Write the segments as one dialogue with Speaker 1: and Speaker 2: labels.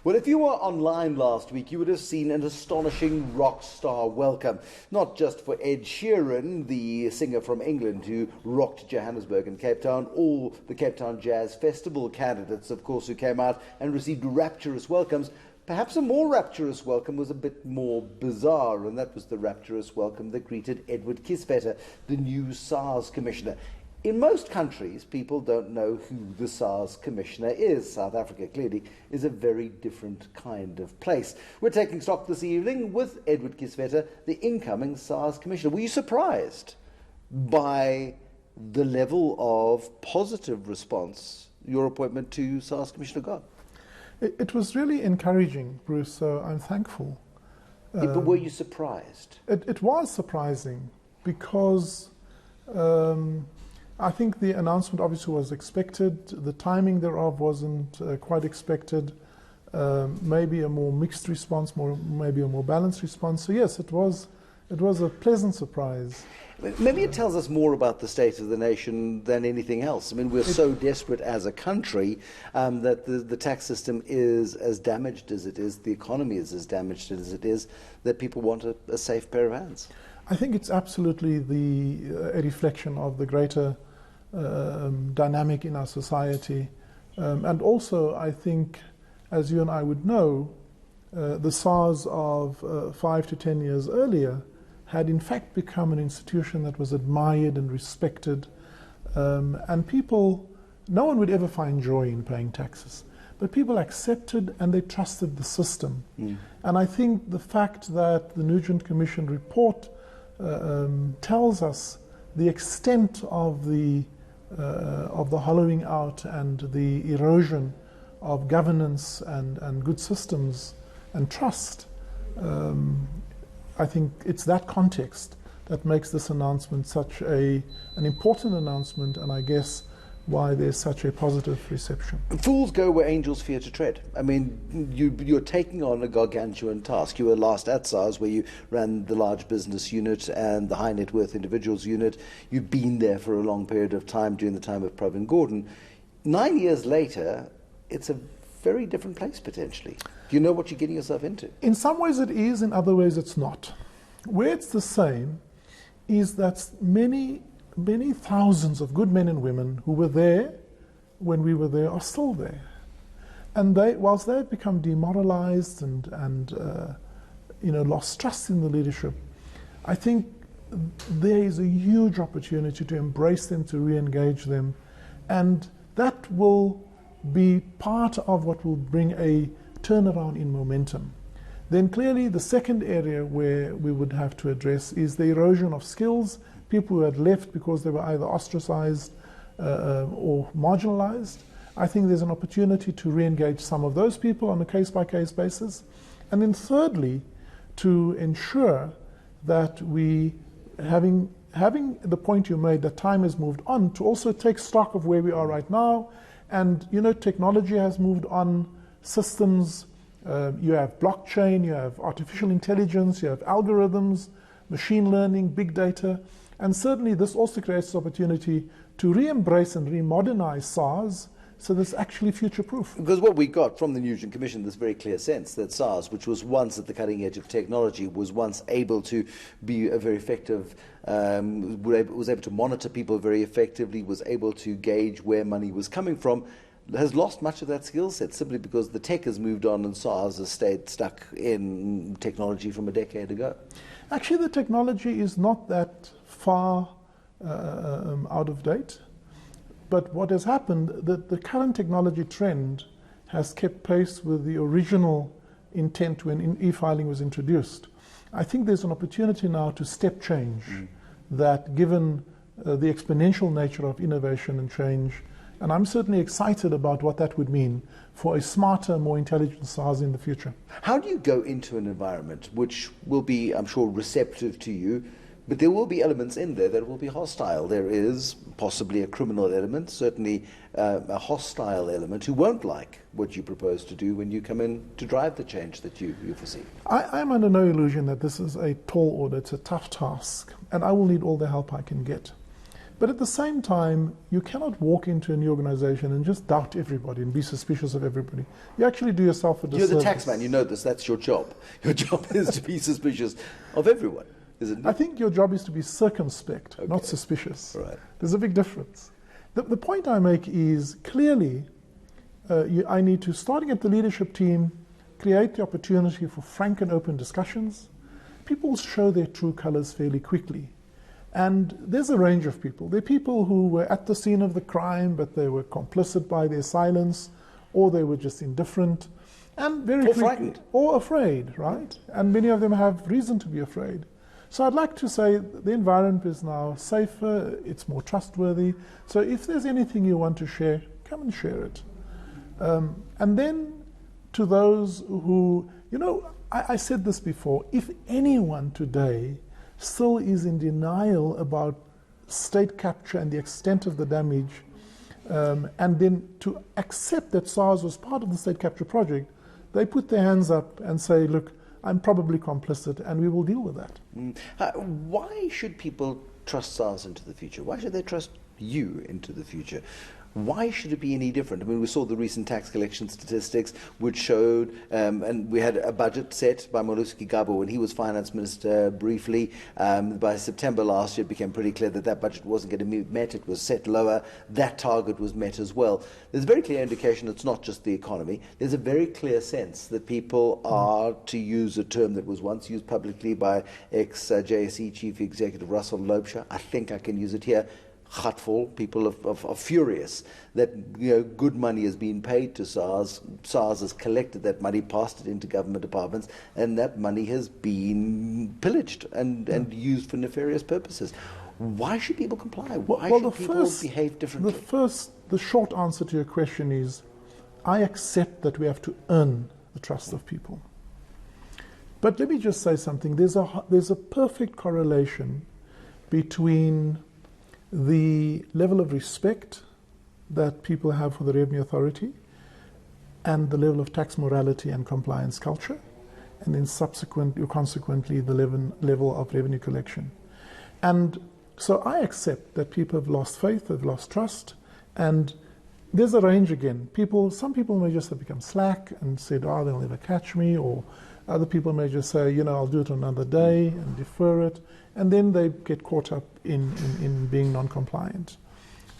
Speaker 1: Well, if you were online last week, you would have seen an astonishing rock star welcome. Not just for Ed Sheeran, the singer from England who rocked Johannesburg and Cape Town, all the Cape Town Jazz Festival candidates, of course, who came out and received rapturous welcomes. Perhaps a more rapturous welcome was a bit more bizarre, and that was the rapturous welcome that greeted Edward Kieswetter, the new SARS commissioner. In most countries, people don't know who the SARS commissioner is. South Africa, clearly, is a very different kind of place. We're taking stock this evening with Edward Kieswetter, the incoming SARS commissioner. Were you surprised by the level of positive response your appointment to SARS commissioner got?
Speaker 2: It was really encouraging, Bruce, so I'm thankful.
Speaker 1: But were you surprised?
Speaker 2: It was surprising because I think the announcement obviously was expected. The timing thereof wasn't quite expected. Maybe a more mixed response, maybe a more balanced response. So yes, it was a pleasant surprise.
Speaker 1: Maybe it tells us more about the state of the nation than anything else. I mean, we're so desperate as a country that the tax system is as damaged as it is, the economy is as damaged as it is, that people want a safe pair of hands.
Speaker 2: I think it's absolutely a reflection of the greater dynamic in our society. And also, I think, as you and I would know, the SARS of 5 to 10 years earlier had in fact become an institution that was admired and respected. And people, no one would ever find joy in paying taxes, but people accepted and they trusted the system. And I think the fact that the Nugent Commission report tells us the extent of the hollowing out and the erosion of governance and good systems and trust, I think it's that context that makes this announcement such an important announcement, and I guess why there's such a positive reception.
Speaker 1: Fools go where angels fear to tread. I mean, you're taking on a gargantuan task. You were last at SARS, where you ran the large business unit and the high net worth individuals unit. You've been there for a long period of time during the time of Pravin Gordhan. 9 years later, it's a very different place potentially. Do you know what you're getting yourself into?
Speaker 2: In some ways it is, in other ways it's not. Where it's the same is that many thousands of good men and women who were there when we were there are still there. And whilst they've become demoralized and lost trust in the leadership, I think there is a huge opportunity to embrace them, to re-engage them, and that will be part of what will bring a turnaround in momentum. Then clearly the second area where we would have to address is the erosion of skills, people who had left because they were either ostracized or marginalized. I think there's an opportunity to re-engage some of those people on a case-by-case basis. And then thirdly, to ensure that we, having the point you made that time has moved on, to also take stock of where we are right now. And technology has moved on, systems, you have blockchain, you have artificial intelligence, you have algorithms, machine learning, big data, and certainly this also creates the opportunity to re-embrace and re-modernize SARS so that it's actually future-proof.
Speaker 1: Because what we got from the Nugent Commission, this very clear sense that SARS, which was once at the cutting edge of technology, was once able to be a very effective, was able to monitor people very effectively, was able to gauge where money was coming from, has lost much of that skill set simply because the tech has moved on and SARS has stayed stuck in technology from a decade ago.
Speaker 2: Actually, the technology is not that far out of date. But what has happened, the current technology trend has kept pace with the original intent when e-filing was introduced. I think there's an opportunity now to step change that, given the exponential nature of innovation and change, and I'm certainly excited about what that would mean for a smarter, more intelligent SARS in the future.
Speaker 1: How do you go into an environment which will be, I'm sure, receptive to you, but there will be elements in there that will be hostile? There is possibly a criminal element, certainly a hostile element who won't like what you propose to do when you come in to drive the change that you foresee.
Speaker 2: I'm under no illusion that this is a tall order, it's a tough task, and I will need all the help I can get. But at the same time, you cannot walk into a new organization and just doubt everybody and be suspicious of everybody. You actually do yourself a disservice.
Speaker 1: You're the taxman, you know this, that's your job. Your job is to be suspicious of everyone, isn't it?
Speaker 2: I think your job is to be circumspect, not suspicious.
Speaker 1: Right.
Speaker 2: There's a big difference. The point I make is clearly I need to, starting at the leadership team, create the opportunity for frank and open discussions. People show their true colors fairly quickly. And there's a range of people. There are people who were at the scene of the crime, but they were complicit by their silence, or they were just indifferent, and very quickly,
Speaker 1: frightened.
Speaker 2: or afraid, right? And many of them have reason to be afraid. So I'd like to say the environment is now safer, it's more trustworthy. So if there's anything you want to share, come and share it. And then to those who, I said this before, if anyone today still is in denial about state capture and the extent of the damage, and then to accept that SARS was part of the state capture project, they put their hands up and say, look, I'm probably complicit, and we will deal with that.
Speaker 1: Why should people trust SARS into the future? Why should they trust you into the future? Why should it be any different? I mean, we saw the recent tax collection statistics, which showed, and we had a budget set by Malusi Gabo when he was finance minister briefly. By September last year, it became pretty clear that that budget wasn't going to be met. It was set lower. That target was met as well. There's a very clear indication it's not just the economy. There's a very clear sense that people are, to use a term that was once used publicly by ex-JSE Chief Executive Russell Loubser, I think I can use it here, Gutful, people are furious that good money has been paid to SARS. SARS has collected that money, passed it into government departments, and that money has been pillaged and used for nefarious purposes. Why should people comply? Why should people behave differently?
Speaker 2: The short answer to your question is, I accept that we have to earn the trust of people. But let me just say something. There's a perfect correlation between the level of respect that people have for the Revenue Authority and the level of tax morality and compliance culture, and then consequently the level of revenue collection. And so I accept that people have lost faith, they've lost trust, and there's a range again. Some people may just have become slack and said, they'll never catch me, or other people may just say, I'll do it another day and defer it, and then they get caught up in being non-compliant.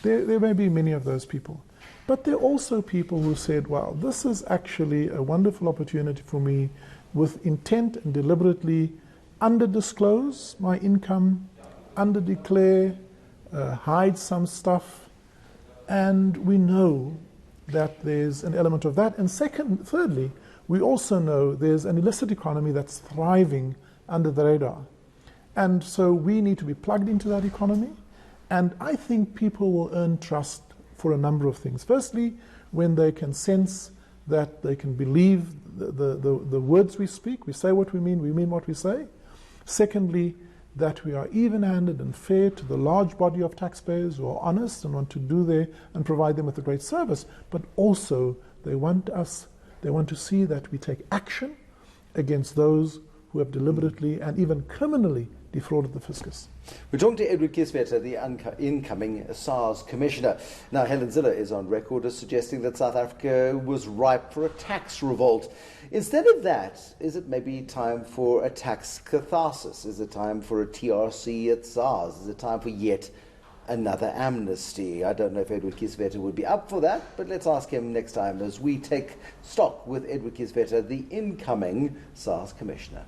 Speaker 2: There may be many of those people. But there are also people who said, this is actually a wonderful opportunity for me with intent and deliberately under-disclose my income, under-declare, hide some stuff, and we know that there's an element of that. And thirdly, we also know there's an illicit economy that's thriving under the radar. And so we need to be plugged into that economy. And I think people will earn trust for a number of things. Firstly, when they can sense that they can believe the words we speak, we say what we mean what we say. Secondly, that we are even-handed and fair to the large body of taxpayers who are honest and want to do there and provide them with a great service. But also, they want to see that we take action against those who have deliberately and even criminally defrauded the fiscus.
Speaker 1: We're talking to Edward Kieswetter, the incoming SARS Commissioner. Now, Helen Zille is on record as suggesting that South Africa was ripe for a tax revolt. Instead of that, is it maybe time for a tax catharsis? Is it time for a TRC at SARS? Is it time for yet another amnesty? I don't know if Edward Kieswetter would be up for that, but let's ask him next time as we take stock with Edward Kieswetter, the incoming SARS Commissioner.